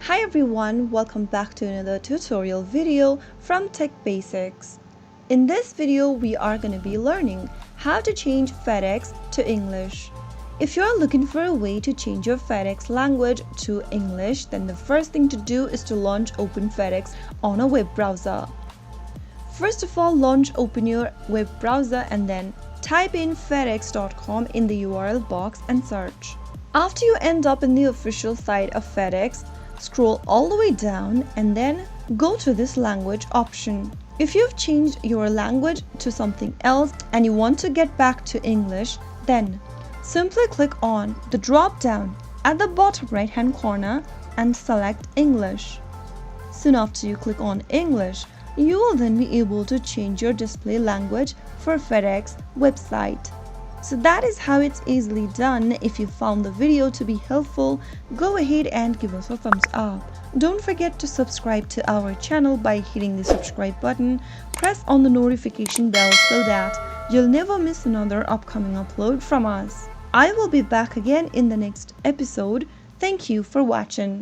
Hi everyone, welcome back to another tutorial video from Tech Basics. In this video, we are going to be learning how to change Fedex to English. If you're looking for a way to change your Fedex language to English, then the first thing to do is to launch Open Fedex on a web browser. First of all, open your web browser and then type in fedex.com in the URL box and search. After you end up in the official site of Fedex, scroll all the way down and then go to this language option. If you've changed your language to something else and you want to get back to English, then simply click on the drop down at the bottom right hand corner and select English. Soon after you click on English, you will then be able to change your display language for Fedex website. So that is how it's easily done. If you found the video to be helpful, go ahead and give us a thumbs up. Don't forget to subscribe to our channel by hitting the subscribe button. Press on the notification bell so that you'll never miss another upcoming upload from us. I will be back again in the next episode. Thank you for watching.